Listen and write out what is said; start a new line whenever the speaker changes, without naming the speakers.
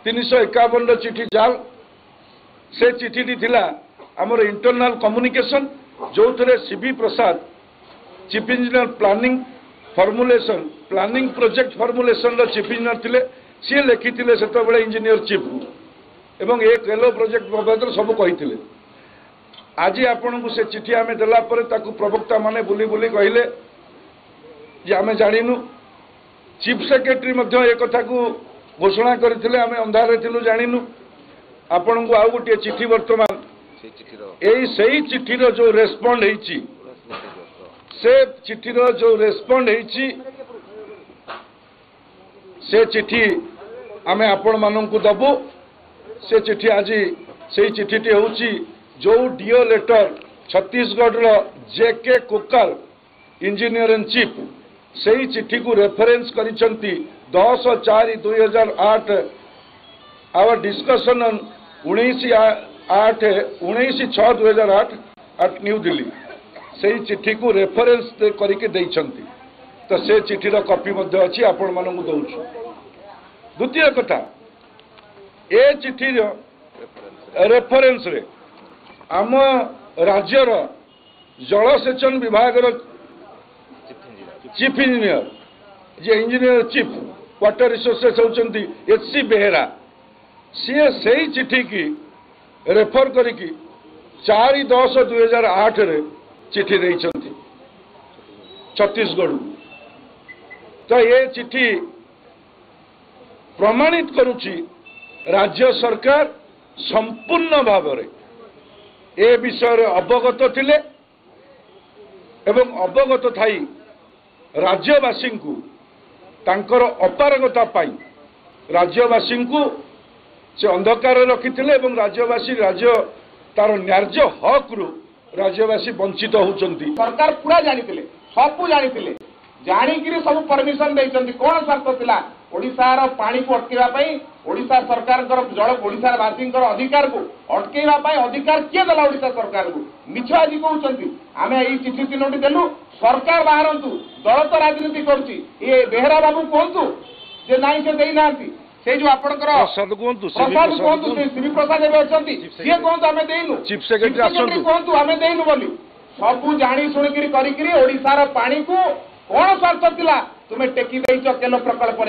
351 चिठी जाल से चिठी थिला आमर इंटरनल कम्युनिकेशन जो थे CB Prasad chief engineer planning formulation planning project formulation रो चीफ इंजीनियर थिले सी लिखी से इंजीनियर चीफ एवं एक रेल प्रोजेक्ट बाबद सब कही आज आपण को से चिठी आम देला प्रवक्ता माने बुली बुली कहले जे आम जानिनु चीफ सेक्रेटरी एक कथा को घोषणा करते आम अंधारे थिलु जानिनु आपण को आउ गोटे चिठी वर्तमान सही चिठीर जो रेस्पॉन्ड होईची से चिठीर जो रेस्पॉन्ड होईची से चिठी आमे आपण मानन को दबो से चिठी आज से चिठीटी होची जो डीओ लेटर छत्तीसगढ़ रो जेके कोकाल इंजीनियर इन चीफ सही चिठी को रेफरेंस करिसंती 10/4/2008 our discussion on 19/6/2008 at new Delhi से चिठी को रेफरेंस करके देइछंती तो से चिठीर कॉपी मध्य अछि आपण मानन को दउछु। द्वितीय कथा ए चिठीर रेफरेंस रे आम राज्यर जलसेचन विभाग चीफ इंजीनियर जे इंजीनियर चीफ वाटर रिसोर्सेस होचंती एचसी बेहेरा सी सही चिठी की रेफर करिकी 4/10/2008 रे चिठी देइछंती छत्तीसगढ़ तो ये चिठी प्रमाणित करुची राज्य सरकार संपूर्ण भाव में ए विषय अवगत थिले एवं अवगत थाई राज्यवासी को तांकर अपारगता पाई राज्यवासी को से अंधकार रखिथिले एवं राज्यवासी राज्य तार न्याय्य हक रु राज्यवासी वंचित होचंती।
सरकार पूरा जानिथिले सबु जानिथिले जानिकिरी सब परमिशन देइचंती कोन शर्त थिला ओडिसार पानी को अटकेवा पई ओडिसा सरकार जल ओडिसा वासी अधिकार को अटकेवा पई अधिकार किए देला ओडिसा सरकार को मिछ आज कहउचंती आमे एई चिठी तीनोटी देलु सरकार बाहरंतु दल तो राजनीति करछि ए बेहरा बाबू कोंतु जे नाही से देई नांती से जो आपनकर
प्रसाद कोंतु
से श्री प्रसाद एबे अछंती से कोंतु आमे देइनु
चीफ सेक्रेटरी आछंतु
कोंतु आमे देइनु बोली सबु जानी सुनिकिरी करिकिरी ओडिसार पानी को कोन स्वार्थ थिला तुमे टेकी देइछ केलो प्रकल्प